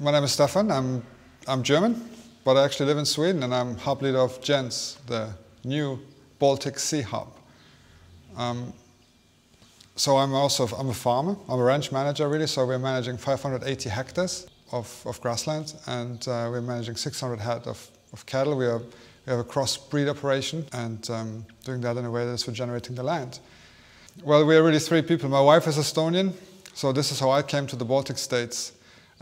My name is Stefan. I'm German, but I actually live in Sweden, and I'm hub leader of GENS, the new Baltic Sea Hub. So I'm a farmer. I'm a ranch manager, really. So we're managing 580 hectares of grassland, and we're managing 600 head of cattle. We have a cross-breed operation, and doing that in a way that's regenerating the land. Well, we are really three people. My wife is Estonian, so this is how I came to the Baltic states.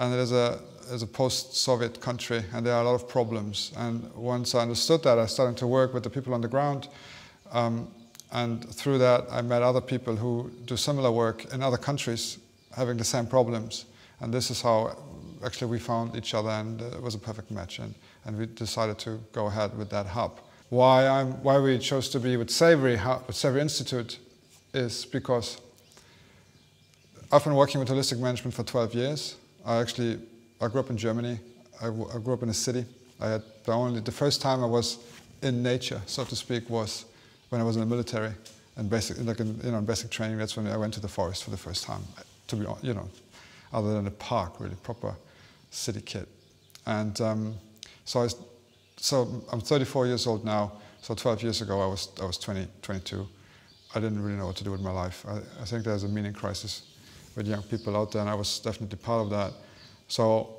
And it is a post-Soviet country, and there are a lot of problems. And once I understood that, I started to work with the people on the ground. And through that, I met other people who do similar work in other countries having the same problems. And this is how actually we found each other, and it was a perfect match. And we decided to go ahead with that hub. Why we chose to be with Savory Institute is because I've been working with holistic management for 12 years. I grew up in Germany. I grew up in a city. The first time I was in nature, so to speak, was when I was in the military and in basic training. That's when I went to the forest for the first time. To be honest, other than a park, really proper city kid. And so I'm 34 years old now. So 12 years ago I was 22. I didn't really know what to do with my life. I think there's a meaning crisis with young people out there, and I was definitely part of that. So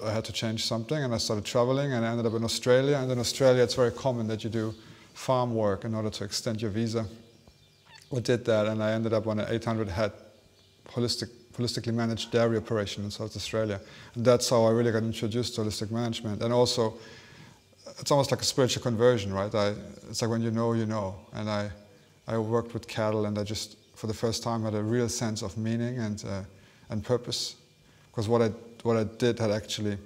I had to change something, and I started traveling, and I ended up in Australia. And in Australia, it's very common that you do farm work in order to extend your visa. I did that, and I ended up on an 800-head holistically managed dairy operation in South Australia. And that's how I really got introduced to holistic management. And also, it's almost like a spiritual conversion, right? It's like when you know, you know. And I worked with cattle, and I just, for the first time, had a real sense of meaning and purpose, because what I did had actually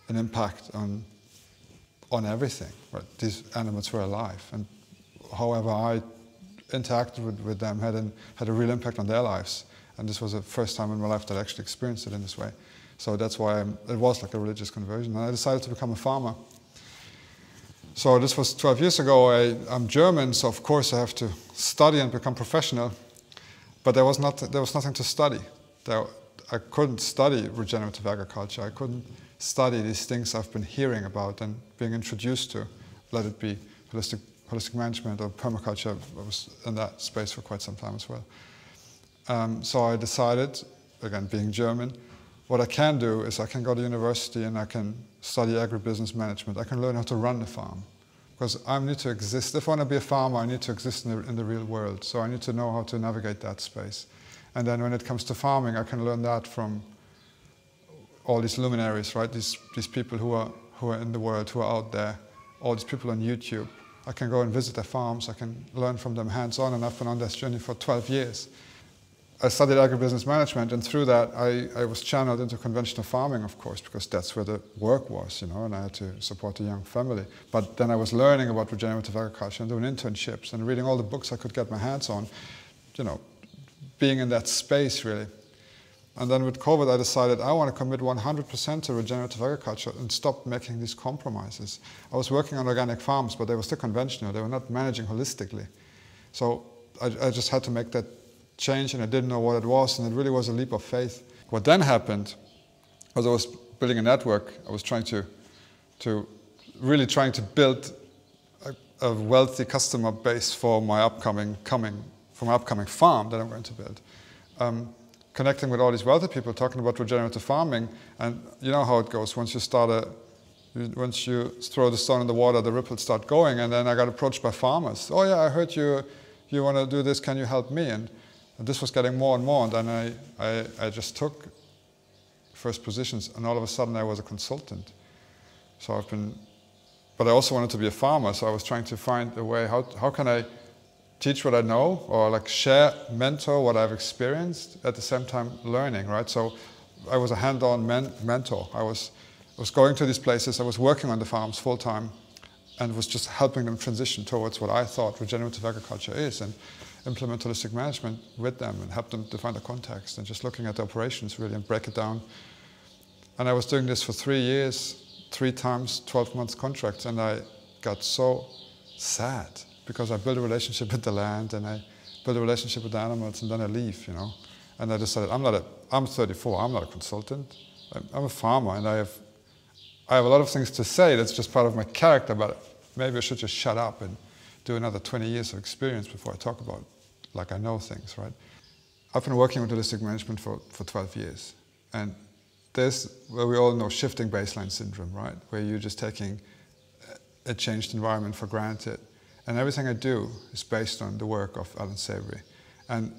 an impact on everything. Right? These animals were alive, and however I interacted with them had a real impact on their lives. And this was the first time in my life that I actually experienced it in this way. So that's why it was like a religious conversion. And I decided to become a farmer. So this was 12 years ago. I'm German, so of course I have to study and become professional. But there was nothing to study. I couldn't study regenerative agriculture. I couldn't study these things I've been hearing about and being introduced to, let it be holistic management or permaculture. I was in that space for quite some time as well. So I decided, again, being German, what I can do is I can go to university and I can study agribusiness management. I can learn how to run the farm. Because I need to exist. If I want to be a farmer, I need to exist in the real world. So I need to know how to navigate that space. And then when it comes to farming, I can learn that from all these luminaries, right? These people who are in the world, who are out there, all these people on YouTube. I can go and visit their farms. I can learn from them hands-on, and I've been on this journey for 12 years. I studied agribusiness management, and through that, I was channeled into conventional farming, of course, because that's where the work was, and I had to support a young family. But then I was learning about regenerative agriculture and doing internships and reading all the books I could get my hands on, being in that space, really. And then with COVID, I decided I want to commit 100% to regenerative agriculture and stop making these compromises. I was working on organic farms, but they were still conventional. They were not managing holistically. So I just had to make that change, and I didn't know what it was, and it really was a leap of faith. What then happened was I was building a network. I was really trying to build a wealthy customer base for my upcoming farm that I'm going to build. Connecting with all these wealthy people, talking about regenerative farming, and you know how it goes. Once you throw the stone in the water, the ripples start going. And then I got approached by farmers. Oh yeah, I heard you want to do this. Can you help me? And this was getting more and more. And then I just took first positions, and all of a sudden I was a consultant. So but I also wanted to be a farmer. So I was trying to find a way. How can I teach what I know, or share, mentor what I've experienced, at the same time learning, right? So I was a hand-on mentor. I was going to these places, I was working on the farms full-time, and was just helping them transition towards what I thought regenerative agriculture is, and implement holistic management with them and help them define the context, and just looking at the operations really and break it down. And I was doing this for 3 years, 3 times 12 months contracts, and I got so sad, because I build a relationship with the land, and I build a relationship with the animals, and then I leave, And I decided, I'm 34, I'm not a consultant. I'm a farmer, and I have a lot of things to say. That's just part of my character, but maybe I should just shut up and do another 20 years of experience before I talk about like I know things, right? I've been working with holistic management for 12 years. And there's where we all know shifting baseline syndrome, right? Where you're just taking a changed environment for granted. And everything I do is based on the work of Alan Savory. And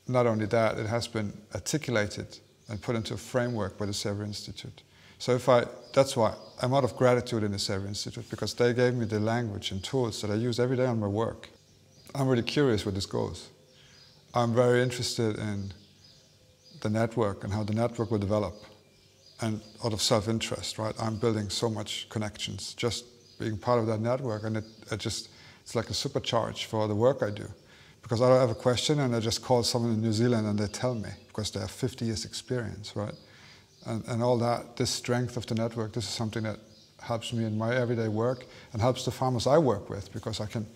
not only that, it has been articulated and put into a framework by the Savory Institute. So that's why I'm out of gratitude in the Savory Institute, because they gave me the language and tools that I use every day on my work. I'm really curious where this goes. I'm very interested in the network and how the network will develop. And out of self-interest, right? I'm building so much connections, just being part of that network, and it's like a supercharge for the work I do. Because I don't have a question and I just call someone in New Zealand and they tell me, because they have 50 years experience, right? And all that, this strength of the network, this is something that helps me in my everyday work and helps the farmers I work with, because I can,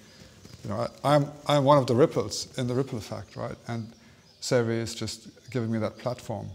I'm one of the ripples in the ripple effect, right? And Savory is just giving me that platform